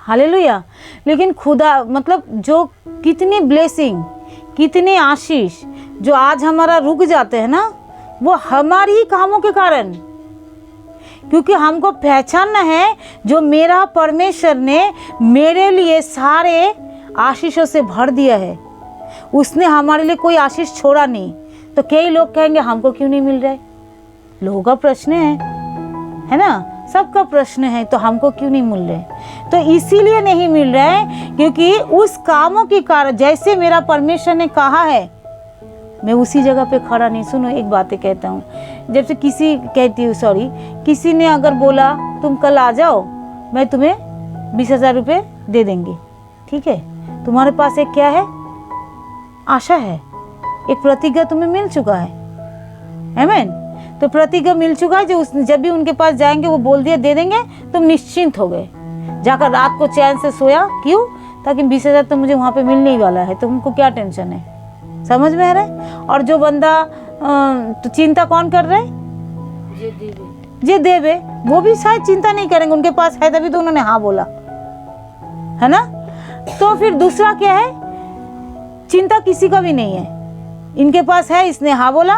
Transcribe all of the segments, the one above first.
Hallelujah. लेकिन खुदा मतलब जो कितनी ब्लेसिंग, कितने आशीष जो आज हमारा रुक जाते हैं ना, वो हमारी ही कामों के कारण, क्योंकि हमको पहचानना है जो मेरा परमेश्वर ने मेरे लिए सारे आशीषों से भर दिया है, उसने हमारे लिए कोई आशीष छोड़ा नहीं। तो कई लोग कहेंगे हमको क्यों नहीं मिल रहा है। लोगों का प्रश्न है ना, सबका प्रश्न है, तो हमको क्यों नहीं मिल रहे। तो इसीलिए नहीं मिल रहा है क्योंकि उस कामों के कारण, जैसे मेरा परमेश्वर ने कहा है, मैं उसी जगह पे खड़ा नहीं। सुनो एक बात कहता हूँ, जब से किसी ने अगर बोला तुम कल आ जाओ, मैं तुम्हें 20,000 रुपये दे देंगे, ठीक है, तुम्हारे पास एक क्या है, आशा है, एक प्रतिज्ञा तुम्हें मिल चुका है, आमीन। तो प्रतिज्ञा मिल चुका है, जब भी उनके पास जाएंगे वो बोल दिया दे देंगे, तुम निश्चिंत हो गए, जाकर रात को चैन से सोया। क्यों? ताकि 20,000 तो मुझे वहाँ पे मिलने ही वाला है, तो उनको क्या टेंशन है। समझ में आ रहा है। और जो बंदा तो चिंता कौन कर रहा है, जे देवे, वो भी शायद चिंता नहीं करेंगे, उनके पास है तभी तो उन्होंने हाँ बोला, है ना। तो फिर दूसरा क्या है, चिंता किसी का भी नहीं है, इनके पास है, इसने हाँ बोला,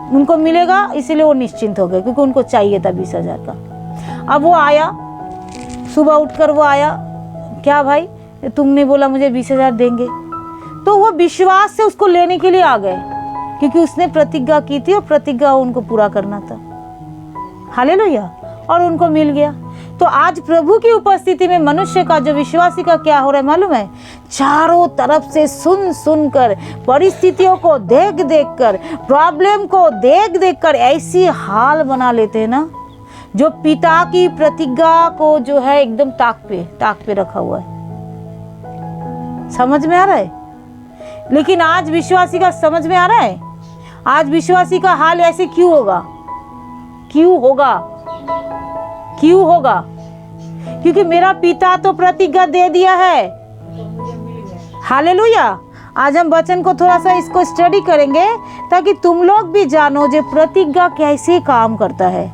उनको मिलेगा, इसीलिए वो निश्चिंत हो गए, क्योंकि उनको चाहिए था 20,000 का। अब वो आया, सुबह उठकर वो आया, क्या भाई तुमने बोला मुझे 20,000 देंगे, तो वो विश्वास से उसको लेने के लिए आ गए, क्योंकि उसने प्रतिज्ञा की थी और प्रतिज्ञा उनको पूरा करना था। हालेलुया। और उनको मिल गया। तो आज प्रभु की उपस्थिति में मनुष्य का, जो विश्वासी का क्या हो रहा है मालूम है, चारों तरफ से सुन कर, परिस्थितियों को देख कर, प्रॉब्लम को देख कर ऐसी हाल बना लेते हैं ना, जो पिता की प्रतिज्ञा को जो है एकदम टाक पे रखा हुआ है। समझ में आ रहा है। लेकिन आज विश्वासी का समझ में आ रहा है, आज विश्वासी का हाल ऐसे क्यों होगा? क्योंकि मेरा पिता तो प्रतिज्ञा दे दिया है। हालेलुया। आज हम वचन को थोड़ा सा इसको स्टडी करेंगे, ताकि तुम लोग भी जानो जो प्रतिज्ञा कैसे काम करता है।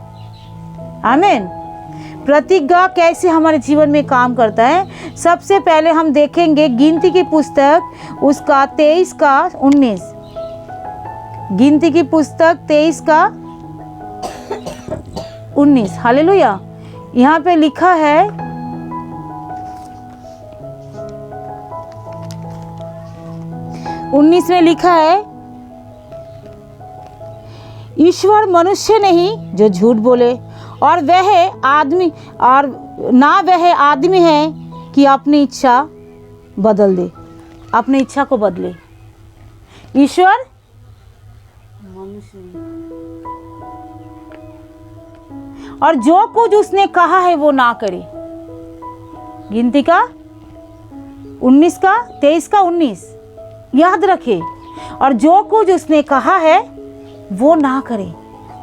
आमीन। प्रतिज्ञा कैसे हमारे जीवन में काम करता है। सबसे पहले हम देखेंगे गिनती की पुस्तक उसका 23 का 19। गिनती की पुस्तक 23 का 19। हालेलुया। यहाँ पे लिखा है, उन्नीस में लिखा है, ईश्वर मनुष्य नहीं जो झूठ बोले, और वह आदमी है कि अपनी इच्छा बदल दे, अपनी इच्छा को बदले। ईश्वर मनुष्य, और जो कुछ उसने कहा है वो ना करे। गिनती का 19 का 23 का 19 याद रखे। और जो कुछ उसने कहा है वो ना करे,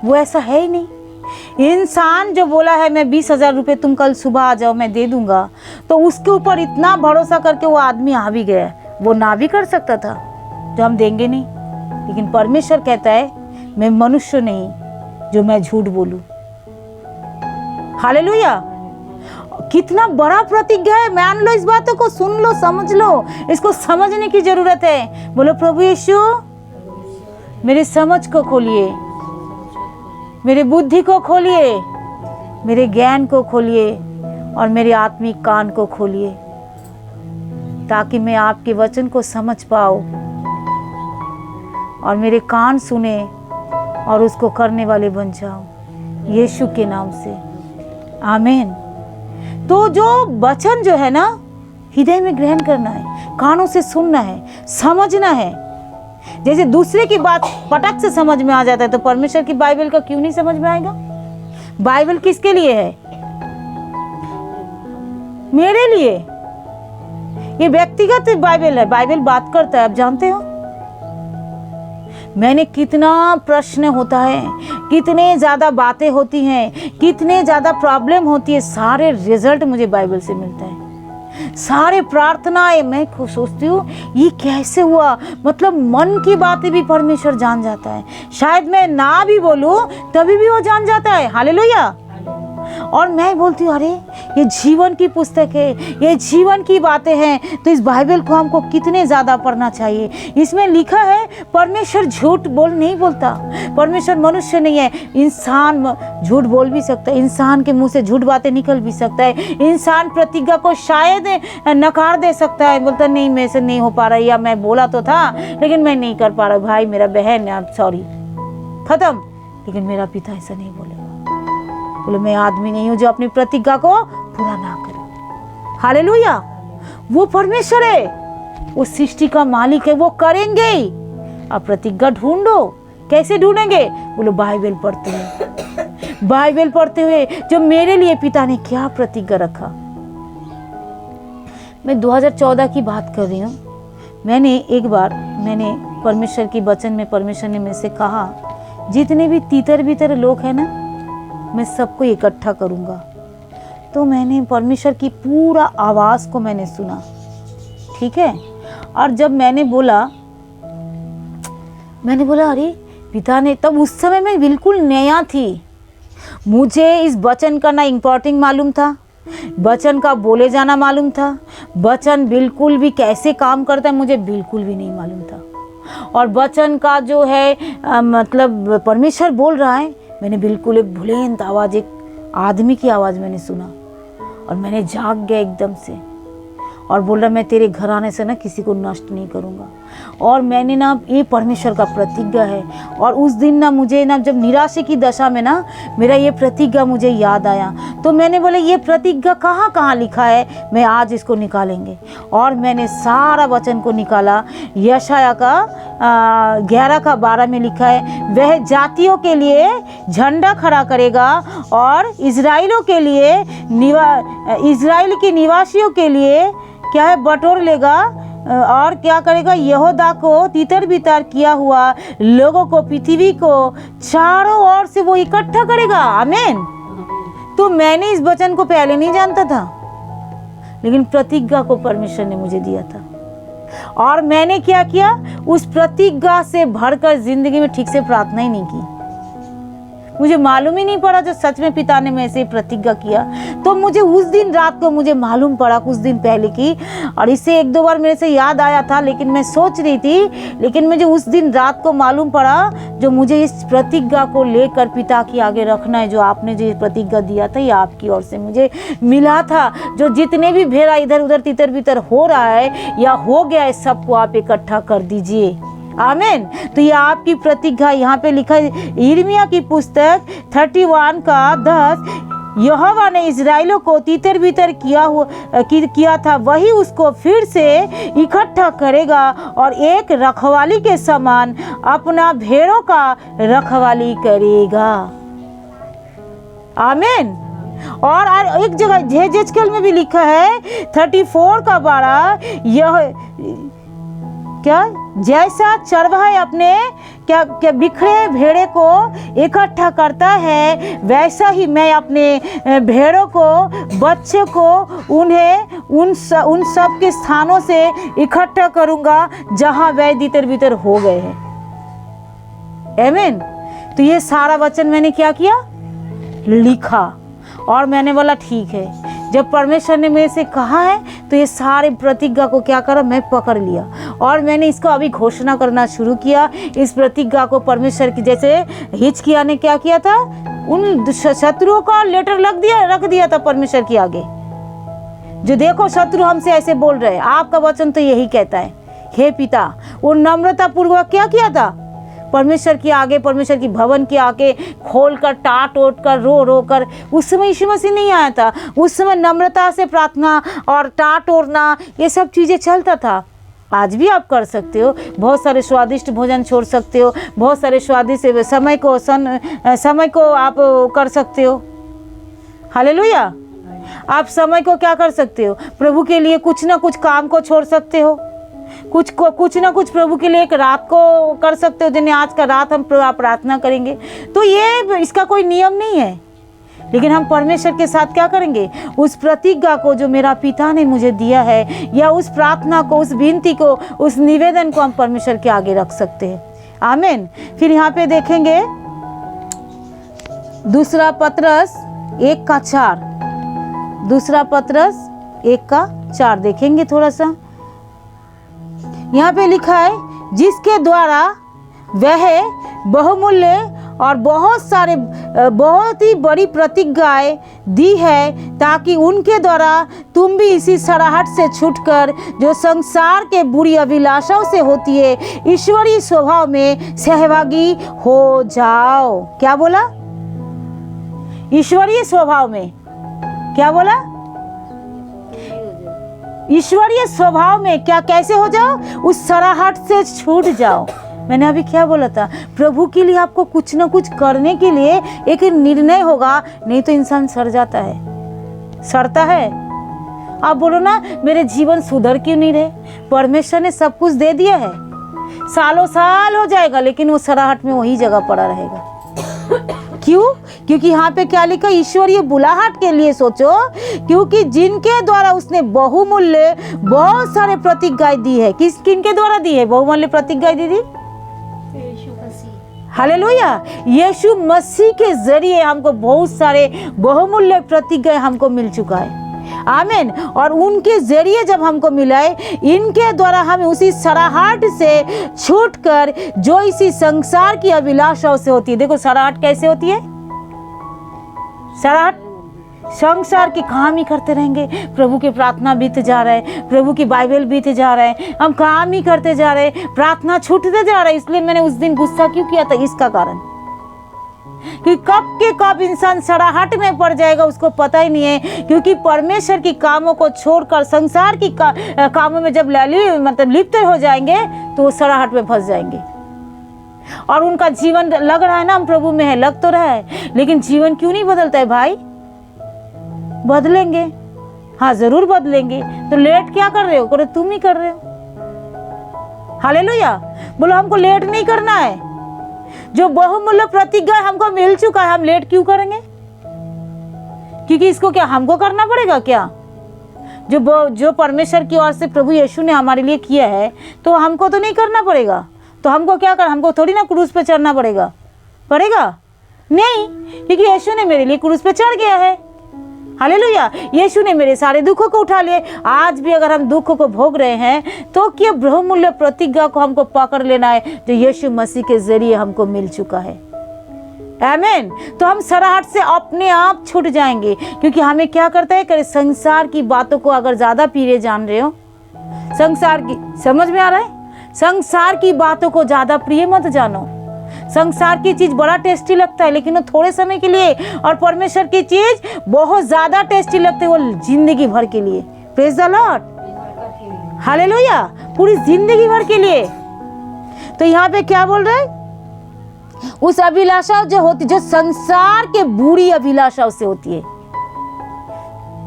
वो ऐसा है ही नहीं। इंसान जो बोला है मैं 20,000 रुपये तुम कल सुबह आ जाओ मैं दे दूंगा, तो उसके ऊपर इतना भरोसा करके वो आदमी आ भी गया। वो ना भी कर सकता था, जो हम देंगे नहीं। लेकिन परमेश्वर कहता है मैं मनुष्य नहीं जो मैं झूठ बोलूं। हालेलुया। कितना बड़ा प्रतिज्ञा है। मान लो इस बातों को, सुन लो, समझ लो, इसको समझने की जरूरत है। बोलो प्रभु यीशु मेरी समझ को खोलिए, मेरी बुद्धि को खोलिए, मेरे ज्ञान को खोलिए, और मेरे आत्मिक कान को खोलिए, ताकि मैं आपके वचन को समझ पाऊं और मेरे कान सुने और उसको करने वाले बन जाऊं, यीशु के नाम से, आमीन। तो जो वचन जो है ना, हृदय में ग्रहण करना है, कानों से सुनना है, समझना है। जैसे दूसरे की बात पटक से समझ में आ जाता है, तो परमेश्वर की बाइबल का क्यों नहीं समझ में आएगा। बाइबल किसके लिए है? मेरे लिए। ये व्यक्तिगत बाइबल है। बाइबल बात करता है, आप जानते हो। मैंने कितना प्रश्न होता है, कितने ज़्यादा बातें होती हैं, कितने ज़्यादा प्रॉब्लम होती है, सारे रिजल्ट मुझे बाइबल से मिलता है। सारे प्रार्थनाएं मैं सोचती हूँ ये कैसे हुआ। मतलब मन की बातें भी परमेश्वर जान जाता है। शायद मैं ना भी बोलूँ तभी भी वो जान जाता है। हालेलुया। और मैं बोलती हूँ अरे ये जीवन की पुस्तक है, ये जीवन की बातें हैं, तो इस बाइबल को हमको कितने ज़्यादा पढ़ना चाहिए। इसमें लिखा है परमेश्वर झूठ नहीं बोलता, परमेश्वर मनुष्य नहीं है। इंसान झूठ बोल भी सकता है, इंसान के मुंह से झूठ बातें निकल भी सकता है, इंसान प्रतिज्ञा को शायद नकार दे सकता है, बोलता नहीं मेरे से नहीं हो पा रहा, या मैं बोला तो था लेकिन मैं नहीं कर पा रहा, भाई मेरा बहन है, सॉरी, खत्म। लेकिन मेरा पिता ऐसा नहीं बोलेगा, बोले मैं आदमी नहीं हूं जो अपनी प्रतिज्ञा को पूरा ना करे। हालेलुया। वो परमेश्वर है, वो सृष्टि का मालिक है, वो करेंगे ही। आप प्रतिज्ञा ढूंढो, कैसे ढूंढेंगे? बोलो बाइबल पढ़ते हुए, बाइबल पढ़ते हुए जो मेरे लिए पिता ने क्या प्रतिज्ञा रखा। मैं 2014 की बात कर रही हूँ। मैंने एक बार परमेश्वर की वचन में परमेश्वर ने मेरे से कहा जितने भी तीतर बीतर लोग हैं ना, मैं सबको इकट्ठा करूँगा। तो मैंने परमेश्वर की पूरा आवाज़ को मैंने सुना, ठीक है। और जब मैंने बोला अरे पिता ने, तब उस समय मैं बिल्कुल नया थी, मुझे इस वचन का ना इम्पोर्टिंग मालूम था, वचन का बोले जाना मालूम था, वचन बिल्कुल भी कैसे काम करता है मुझे बिल्कुल भी नहीं मालूम था। और वचन का जो है मतलब परमेश्वर बोल रहा है, मैंने बिल्कुल एक बुलंद आवाज़, एक आदमी की आवाज़ मैंने सुना और मैंने जाग गया एकदम से, और बोल रहा मैं तेरे घराने से ना किसी को नष्ट नहीं करूँगा। और मैंने ना, ये परमेश्वर का प्रतिज्ञा है। और उस दिन ना मुझे ना, जब निराशे की दशा में ना मेरा ये प्रतिज्ञा मुझे याद आया, तो मैंने बोला ये प्रतिज्ञा कहाँ कहाँ लिखा है, मैं आज इसको निकालेंगे। और मैंने सारा वचन को निकाला। यशाया का 11:12 में लिखा है, वह जातियों के लिए झंडा खड़ा करेगा और इजराइलों के लिए इजराइल के निवासियों के लिए क्या है बटोर लेगा। और क्या करेगा, यहूदा को तितर बितर किया हुआ लोगों को, पृथ्वी को चारों ओर से वो इकट्ठा करेगा। आमीन। तो मैंने इस वचन को पहले नहीं जानता था, लेकिन प्रतिज्ञा को परमेश्वर ने मुझे दिया था, और मैंने क्या किया, उस प्रतिज्ञा से भरकर जिंदगी में ठीक से प्रार्थना ही नहीं की। मुझे मालूम ही नहीं पड़ा, जो सच में पिता ने मेरे से प्रतिज्ञा किया, तो मुझे उस दिन रात को मुझे मालूम पड़ा कुछ दिन पहले की, और इससे एक दो बार मेरे से याद आया था, लेकिन मैं सोच रही थी, लेकिन मुझे उस दिन रात को मालूम पड़ा जो मुझे इस प्रतिज्ञा को लेकर पिता के आगे रखना है। जो आपने जो प्रतिज्ञा दिया था ये आपकी ओर से मुझे मिला था। जो जितने भी भेड़ा इधर उधर तितर बितर हो रहा है या हो गया है, सबको आप इकट्ठा कर दीजिए। आमीन। तो ये आपकी प्रतिज्ञा यहाँ पे लिखा है, यिर्मयाह की पुस्तक 31:10, यहोवा ने इजराइलों को तितर बितर किया था, वही उसको फिर से इकट्ठा करेगा और एक रखवाली के समान अपना भेड़ों का रखवाली करेगा। आमीन। और एक जगह हेजेकिएल में भी लिखा है 34:12, यह क्या, जैसा चरवाहा अपने क्या बिखरे भेड़े को इकट्ठा करता है, वैसा ही मैं अपने भेड़ों को, बच्चे को, उन्हें उन सब के स्थानों से इकट्ठा करूंगा जहां वह तितर बितर हो गए हैं। आमीन। तो ये सारा वचन मैंने क्या किया, लिखा, और मैंने बोला ठीक है, जब परमेश्वर ने मेरे से कहा है तो ये सारे प्रतिज्ञा को क्या करा, मैं पकड़ लिया, और मैंने इसको अभी घोषणा करना शुरू किया। इस प्रतिज्ञा को परमेश्वर की, जैसे हिजकिय्याह ने क्या किया था, उन शत्रुओं का लेटर रख दिया था परमेश्वर के आगे, जो देखो शत्रु हमसे ऐसे बोल रहे हैं, आपका वचन तो यही कहता है। हे पिता, वो नम्रता पूर्वक क्या किया था, परमेश्वर के आगे, परमेश्वर की भवन के आगे खोल कर, टाट ओट कर, रो कर, उस समय यीशु मसीह नहीं आया था, उस समय नम्रता से प्रार्थना और टाट ओढ़ना ये सब चीज़ें चलता था। आज भी आप कर सकते हो, बहुत सारे स्वादिष्ट भोजन छोड़ सकते हो, बहुत सारे स्वादिष्ट समय को आप कर सकते हो। हालेलुया। आप समय को क्या कर सकते हो, प्रभु के लिए कुछ ना कुछ काम को छोड़ सकते हो, कुछ ना कुछ प्रभु के लिए एक रात को कर सकते हो, जिन्हें आज का रात हम प्रार्थना करेंगे। तो ये इसका कोई नियम नहीं है, लेकिन हम परमेश्वर के साथ क्या करेंगे, उस प्रतिज्ञा को जो मेरा पिता ने मुझे दिया है, या उस प्रार्थना को, उस विनती को, उस निवेदन को हम परमेश्वर के आगे रख सकते हैं। आमीन। फिर यहाँ पे देखेंगे 2 पतरस 1:4, दूसरा पतरस 1:4 देखेंगे थोड़ा सा। यहाँ पे लिखा है, जिसके द्वारा वह बहुमूल्य और बहुत ही बड़ी प्रतिज्ञाएं दी है, ताकि उनके द्वारा तुम भी इसी सराहट से छूटकर जो संसार के बुरी अभिलाषाओं से होती है, ईश्वरीय स्वभाव में सहभागी हो जाओ। क्या बोला? ईश्वरीय स्वभाव में। क्या बोला? ईश्वरीय स्वभाव में क्या, कैसे हो जाओ? उस सराहट से छूट जाओ। मैंने अभी क्या बोला था? प्रभु के लिए आपको कुछ ना कुछ करने के लिए एक निर्णय होगा, नहीं तो इंसान सड़ जाता है, सड़ता है। आप बोलो ना, मेरे जीवन सुधर क्यों नहीं रहे? परमेश्वर ने सब कुछ दे दिया है, सालों साल हो जाएगा, लेकिन वो सराहट में वही जगह पड़ा रहेगा। क्यों? क्योंकि यहाँ पे क्या लिखा? ईश्वरीय बुलाहट के लिए सोचो, क्योंकि जिनके द्वारा उसने बहुमूल्य बहुत सारे प्रतिज्ञाएं दी है। किनके द्वारा दी है बहुमूल्य प्रतिज्ञाएं? दीदी हालेलुया, यीशु मसीह के जरिए हमको बहुत सारे बहुमूल्य प्रतिज्ञाएं हमको मिल चुका है। आमीन। और उनके जरिए जब हमको मिला है, इनके द्वारा हम उसी सराहट से छूटकर जो इसी संसार की अभिलाषाओं से होती है। देखो सराहट कैसे होती है? सराहट संसार की काम ही करते रहेंगे। प्रभु की प्रार्थना बीते जा रहा है, प्रभु की बाइबल बीते जा रहा है, हम काम ही करते जा रहे हैं, प्रार्थना छूटते जा रहा है। इसलिए मैंने उस दिन गुस्सा क्यों किया था? इसका कारण कि कब के कब इंसान सराहट में पड़ जाएगा उसको पता ही नहीं है। क्योंकि परमेश्वर की कामों को छोड़कर संसार की कामों में जब लिप्त हो जाएंगे तो वो सराहट में फंस जाएंगे। और उनका जीवन लग रहा है ना हम प्रभु में है, लग तो रहा है, लेकिन जीवन क्यों नहीं बदलता है भाई? बदलेंगे, हाँ जरूर बदलेंगे। तो लेट क्या कर रहे हो? करे तुम ही कर रहे हो। हालेलुया। बोलो हमको लेट नहीं करना है। जो बहुमूल्य प्रतिज्ञा हमको मिल चुका है, हम लेट क्यों करेंगे? क्योंकि इसको क्या हमको करना पड़ेगा क्या? जो परमेश्वर की ओर से प्रभु यीशु ने हमारे लिए किया है, तो हमको तो नहीं करना पड़ेगा। तो हमको क्या कर, हमको थोड़ी ना क्रूस पे चढ़ना पड़ेगा? नहीं, क्योंकि यीशु ने मेरे लिए क्रूस पे चढ़ गया है। हालेलुया। यीशु ने मेरे सारे दुखों को उठा लिए। आज भी अगर हम दुखों को भोग रहे हैं तो क्या बहुमूल्य प्रतिज्ञा को हमको पकड़ लेना है जो यीशु मसीह के जरिए हमको मिल चुका है। आमीन। तो हम सराहट से अपने आप छूट जाएंगे। क्योंकि हमें क्या करता है, करे संसार की बातों को अगर ज्यादा पीरे जान रहे हो, संसार की, समझ में आ रहा है? संसार की बातों को ज्यादा प्रिय मत जानो। संसार की चीज बड़ा टेस्टी लगता है, लेकिन वो थोड़े समय के लिए, और परमेश्वर की चीज बहुत ज्यादा टेस्टी लगती है, वो जिंदगी भर के लिए। प्रेज द लॉर्ड, हालेलुया, पूरी जिंदगी भर के लिए। तो यहाँ पे क्या बोल रहे हैं? उस अभिलाषा जो होती, जो संसार के बुरी अभिलाषाओं से होती है।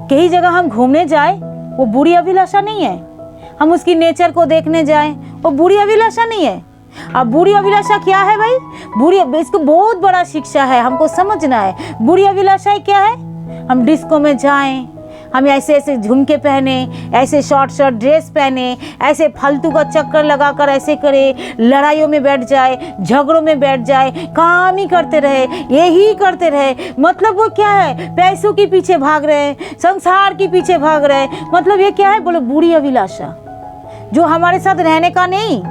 कई जगह हम घूमने जाए, वो बुरी अभिलाषा नहीं है। हम उसकी नेचर को देखने जाए, वो बुरी अभिलाषा नहीं है। अब बुरी अभिलाषा क्या है भाई? बुरी, इसको बहुत बड़ा शिक्षा है, हमको समझना है। बुरी अभिलाषा क्या है? हम डिस्को में जाएं, हम ऐसे ऐसे झुमके पहने, ऐसे शॉर्ट ड्रेस पहने, ऐसे फालतू का चक्कर लगाकर ऐसे करे, लड़ाइयों में बैठ जाए, झगड़ों में बैठ जाए, काम ही करते रहे, यही करते रहे। मतलब वो क्या है? पैसों के पीछे भाग रहे हैं, संसार के पीछे भाग रहे हैं। मतलब ये क्या है? बोलो बुरी अभिलाषा, जो हमारे साथ रहने का नहीं।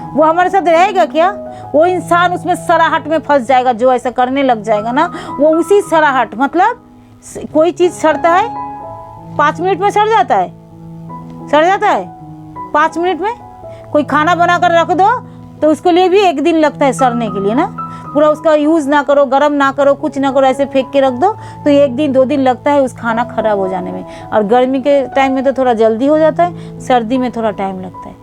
वो हमारे साथ रहेगा क्या? वो इंसान उसमें सराहट में फंस जाएगा। जो ऐसा करने लग जाएगा ना, वो उसी सराहट, मतलब कोई चीज सड़ता है 5 मिनट में सड़ जाता है, 5 मिनट में। कोई खाना बनाकर रख दो तो उसके लिए भी 1 दिन लगता है सड़ने के लिए ना। पूरा उसका यूज ना करो, गर्म ना करो, कुछ ना करो, ऐसे फेंक के रख दो तो 1 दिन 2 दिन लगता है उस खाना खराब हो जाने में। और गर्मी के टाइम में तो थोड़ा जल्दी हो जाता है, सर्दी में थोड़ा टाइम लगता है।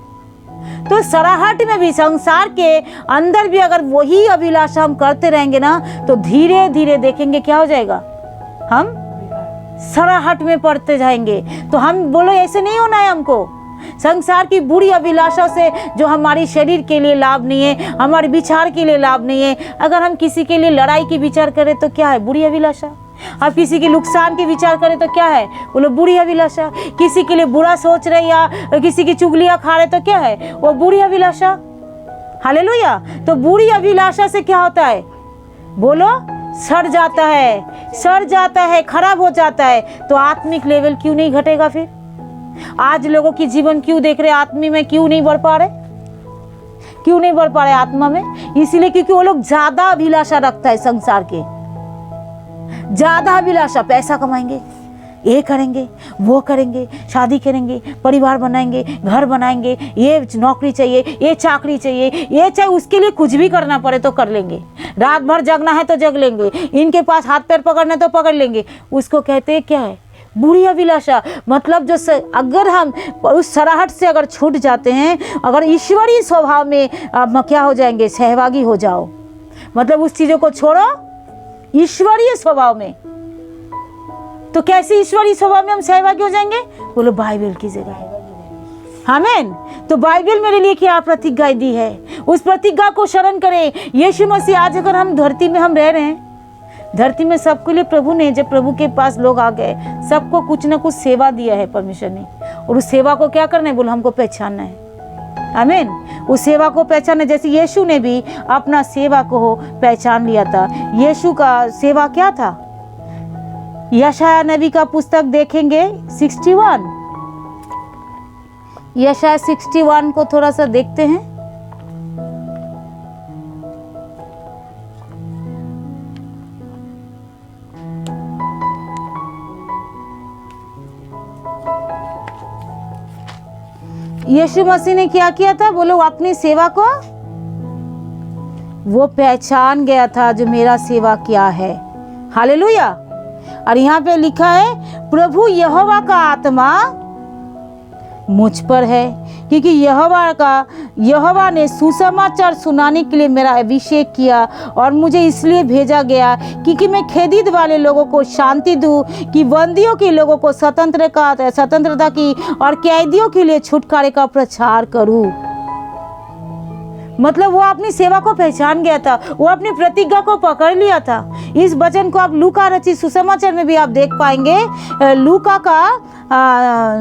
तो सराहट में भी, संसार के अंदर भी अगर वही अभिलाषा हम करते रहेंगे ना, तो धीरे धीरे देखेंगे क्या हो जाएगा, हम सराहट में पड़ते जाएंगे। तो हम बोलो ऐसे नहीं होना है हमको। संसार की बुरी अभिलाषा से जो हमारी शरीर के लिए लाभ नहीं है, हमारे विचार के लिए लाभ नहीं है। अगर हम किसी के लिए लड़ाई की विचार करें तो क्या है? बुरी अभिलाषा। आप किसी के नुकसान की विचार करें तो क्या है? बोलो बुरी अभिलाषा। किसी के लिए बुरा सोच रहे या किसी की चुगलियां खा रहे तो क्या है? वो बुरी अभिलाषा। हालेलुया। तो बुरी अभिलाषा से क्या होता है? बोलो सड़ जाता है, खराब हो जाता है, तो आत्मिक लेवल क्यों नहीं घटेगा? फिर आज लोगों की जीवन क्यों देख रहे, आत्मा में क्यों नहीं बढ़ पा रहे? क्यों नहीं बढ़ पा रहे आत्मा में? इसीलिए क्योंकि वो लोग ज्यादा अभिलाषा रखता है संसार के, ज्यादा अभिलाषा, पैसा कमाएंगे, ये करेंगे, वो करेंगे, शादी करेंगे, परिवार बनाएंगे, घर बनाएंगे, ये नौकरी चाहिए, ये चाकरी चाहिए, ये चाहे उसके लिए कुछ भी करना पड़े तो कर लेंगे, रात भर जगना है तो जग लेंगे, इनके पास हाथ पैर पकड़ना तो पकड़ लेंगे। उसको कहते हैं क्या है? बुरी अभिलाषा। मतलब जो अगर हम उस सराहट से अगर छूट जाते हैं, अगर ईश्वरीय स्वभाव में क्या हो जाएंगे? सहभागी हो जाओ। मतलब उस चीज़ों को छोड़ो, ईश्वरीय स्वभाव में। तो कैसे ईश्वरीय स्वभाव में हम सहभागी हो जाएंगे? बोलो बाइबल की जगह। आमीन। तो बाइबल मेरे लिए क्या प्रतिज्ञा दी है, उस प्रतिज्ञा को शरण करें। यीशु मसीह आज अगर हम धरती में हम रह रहे हैं, धरती में सबके लिए प्रभु ने, जब प्रभु के पास लोग आ गए, सबको कुछ ना कुछ सेवा दिया है परमेश्वर ने, और उस सेवा को क्या करना है? बोलो हमको पहचानना है। आमीन। उस सेवा को पहचानना, जैसे यीशु ने भी अपना सेवा को पहचान लिया था। यीशु का सेवा क्या था? यशाया नबी का पुस्तक देखेंगे 61, यशाया 61 को थोड़ा सा देखते हैं। यीशु मसीह ने क्या किया था? बोलो अपनी सेवा को वो पहचान गया था जो मेरा सेवा क्या है। हालेलुया। और यहाँ पे लिखा है प्रभु यहोवा का आत्मा मुझ पर है, क्योंकि यहोवा ने सुसमाचार सुनाने के लिए मेरा अभिषेक किया, और मुझे इसलिए भेजा गया क्योंकि मैं खेदित वाले लोगों को शांति दूं, कि बंदियों के लोगों को स्वतंत्रता की, और कैदियों के लिए छुटकारे का प्रचार करूं। मतलब वो अपनी सेवा को पहचान गया था, वो अपनी प्रतिज्ञा को पकड़ लिया था। इस वचन को आप लूका रचित सुसमाचार में भी आप देख पाएंगे, लूका का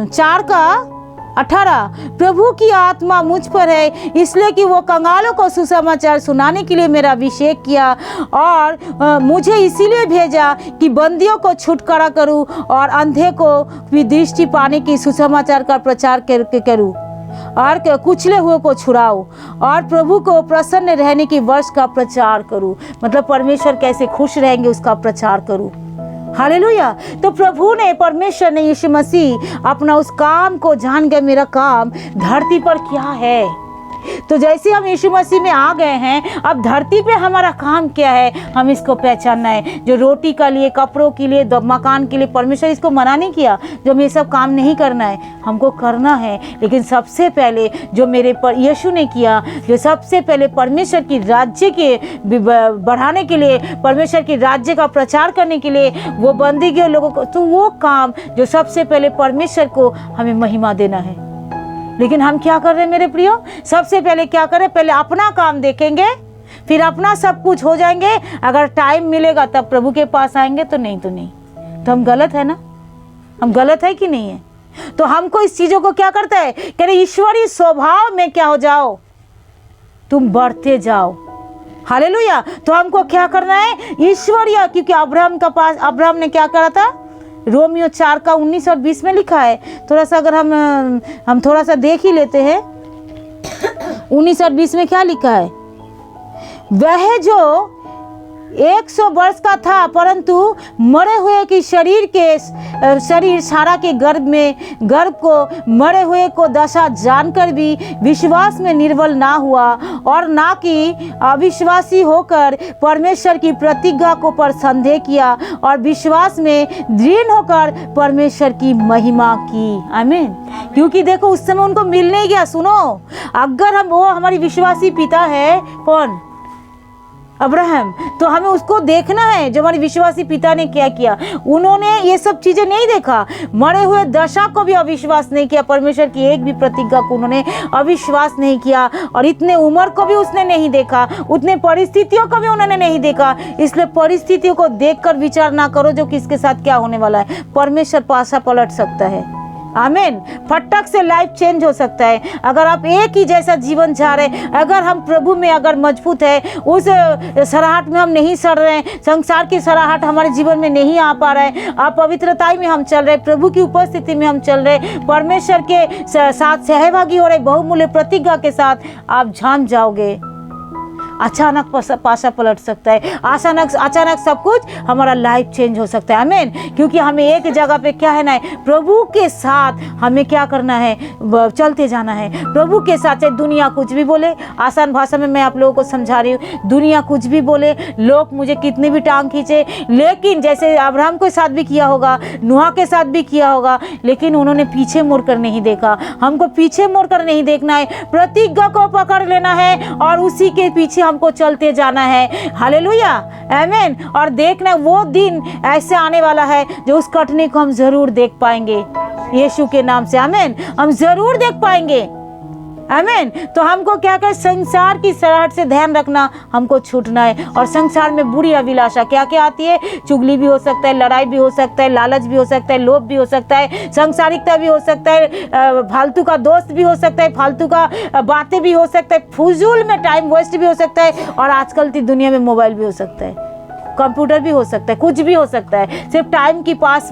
4:18। प्रभु की आत्मा मुझ पर है, इसलिए कि वो कंगालों को सुसमाचार सुनाने के लिए मेरा अभिषेक किया, और मुझे इसीलिए भेजा कि बंदियों को छुटकारा करूं, और अंधे को भी दृष्टि पाने की सुसमाचार का प्रचार करूं, और कुचले हुए को छुड़ाओ, और प्रभु को प्रसन्न रहने की वर्ष का प्रचार करूं। मतलब परमेश्वर कैसे खुश रहेंगे उसका प्रचार करूं। हालेलुया। तो प्रभु ने, परमेश्वर ने, यीशु मसीह अपना उस काम को जान गए, मेरा काम धरती पर क्या है। तो जैसे हम यीशु मसीह में आ गए हैं, अब धरती पे हमारा काम क्या है, हम इसको पहचानना है। जो रोटी के लिए, कपड़ों के लिए, मकान के लिए परमेश्वर इसको मना नहीं किया, जो हमें सब काम नहीं करना है, हमको करना है। लेकिन सबसे पहले जो मेरे पर यीशु ने किया, जो सबसे पहले परमेश्वर की राज्य के बढ़ाने के लिए, परमेश्वर की राज्य का प्रचार करने के लिए, वो बंदी के लोगों को, तो वो काम जो सबसे पहले परमेश्वर को हमें महिमा देना है। लेकिन हम क्या कर रहे हैं मेरे प्रियो? सबसे पहले क्या करें? पहले अपना काम देखेंगे, फिर अपना सब कुछ हो जाएंगे। अगर टाइम मिलेगा तब प्रभु के पास आएंगे, तो नहीं तो नहीं। तो हम गलत है ना? हम गलत है कि नहीं है? तो हमको इस चीजों को क्या करता है? कह रहे ईश्वरीय स्वभाव में क्या हो जाओ, तुम बढ़ते जाओ। हालेलुया। तो हमको क्या करना है? ईश्वरीय। क्योंकि अब्राहम ने क्या करा था? रोमियो 4:19 और 20 में लिखा है। थोड़ा सा अगर हम थोड़ा सा देख ही लेते हैं। 19 और 20 में क्या लिखा है? वह जो 100 वर्ष का था, परंतु मरे हुए की शरीर सारा के गर्भ को मरे हुए को दशा जानकर भी विश्वास में निर्बल ना हुआ, और ना कि अविश्वासी होकर परमेश्वर की प्रतिज्ञा को पर संदेह किया, और विश्वास में दृढ़ होकर परमेश्वर की महिमा की। आमीन। क्योंकि देखो उस समय उनको मिल नहीं गया। सुनो, अगर वो हमारी विश्वासी पिता है, कौन? अब्राहम। तो हमें उसको देखना है, जो हमारे विश्वासी पिता ने क्या किया। उन्होंने ये सब चीजें नहीं देखा, मरे हुए दशा को भी अविश्वास नहीं किया, परमेश्वर की एक भी प्रतिज्ञा को उन्होंने अविश्वास नहीं किया, और इतने उम्र को भी उसने नहीं देखा, उतने परिस्थितियों को भी उन्होंने नहीं देखा। इसलिए परिस्थितियों को देखकर विचार ना करो जो किसके साथ क्या होने वाला है। परमेश्वर पासा पलट सकता है। आमीन। फटक से लाइफ चेंज हो सकता है अगर आप एक ही जैसा जीवन जा रहे हैं। अगर हम प्रभु में अगर मजबूत है, उस सराहट में हम नहीं सड़ रहे हैं, संसार की सराहट हमारे जीवन में नहीं आ पा रहा है, अपवित्रताई में हम चल रहे, प्रभु की उपस्थिति में हम चल रहे, परमेश्वर के साथ सहभागी हो रहे, बहुमूल्य प्रतिज्ञा के साथ आप जान जाओगे, अचानक पासा पलट सकता है, अचानक सब कुछ हमारा लाइफ चेंज हो सकता है। आमीन। क्योंकि हमें एक जगह पे क्या है ना, प्रभु के साथ हमें क्या करना है, चलते जाना है प्रभु के साथ। चाहे दुनिया कुछ भी बोले, आसान भाषा में मैं आप लोगों को समझा रही हूँ, दुनिया कुछ भी बोले, लोग मुझे कितनी भी टांग खींचे, लेकिन जैसे अब्राहम के साथ भी किया होगा, नूह के साथ भी किया होगा, लेकिन उन्होंने पीछे मुड़कर नहीं देखा। हमको पीछे मुड़कर नहीं देखना है, प्रतिज्ञा को पकड़ लेना है और उसी के पीछे हमको चलते जाना है। हालेलुया, आमीन। और देखना वो दिन ऐसे आने वाला है जो उस कटने को हम जरूर देख पाएंगे यीशु के नाम से। आमीन। हम जरूर देख पाएंगे। आमीन। तो हमको क्या कर, संसार की सराहट से ध्यान रखना, हमको छूटना है। और संसार में बुरी अभिलाषा क्या क्या आती है, चुगली भी हो सकता है, लड़ाई भी हो सकता है, लालच भी हो सकता है, लोभ भी हो सकता है, सांसारिकता भी हो सकता है, फालतू का दोस्त भी हो सकता है, फालतू का बातें भी हो सकता है, फजूल में टाइम वेस्ट भी हो सकता है, और आजकल की दुनिया में मोबाइल भी हो सकता है, कंप्यूटर भी हो सकता है, कुछ भी हो सकता है, सिर्फ टाइम की पास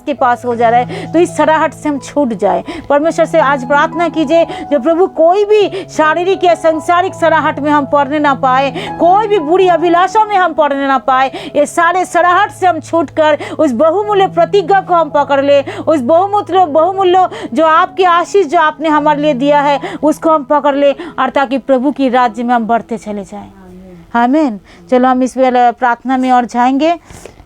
के पास हो जा रहा है। तो इस सराहट से हम छूट जाए। परमेश्वर से आज प्रार्थना कीजिए जो प्रभु कोई भी शारीरिक या सांसारिक सराहट में हम पड़ने ना पाए, कोई भी बुरी अभिलाषा में हम पड़ने ना पाए, ये सारे सराहट से हम छूट कर उस बहुमूल्य प्रतिज्ञा को हम पकड़ ले, उस बहुमूल्य जो आपकी आशीष जो आपने हमारे लिए दिया है उसको हम पकड़ ले, और ताकि प्रभु की राज्य में हम बढ़ते चले जाएं। आमीन। चलो हम इस प्रार्थना में और जाएंगे।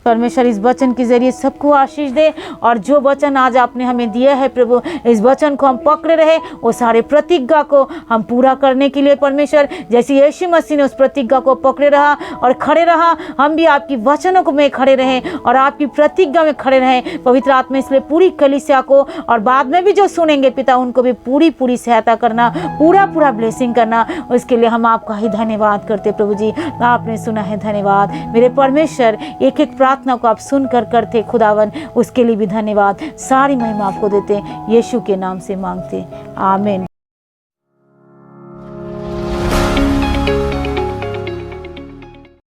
परमेश्वर इस वचन के जरिए सबको आशीष दे, और जो वचन आज आपने हमें दिया है प्रभु, इस वचन को हम पकड़े रहे, वो सारे प्रतिज्ञा को हम पूरा करने के लिए परमेश्वर, जैसे यीशु मसीह ने उस प्रतिज्ञा को पकड़े रहा और खड़े रहा, हम भी आपकी वचनों को में खड़े रहें और आपकी प्रतिज्ञा में खड़े रहें। पवित्र आत्मा इसलिए पूरी कलीसिया को और बाद में भी जो सुनेंगे पिता, उनको भी पूरी सहायता करना, पूरा ब्लेसिंग करना। उसके लिए हम आपका ही धन्यवाद करते प्रभु जी। आपने सुना है, धन्यवाद मेरे परमेश्वर। एक प्रार्थना को आप सुनकर करते खुदावन, उसके लिए भी धन्यवाद। सारी महिमा आपको देते, यीशु के नाम से मांगते, आमीन।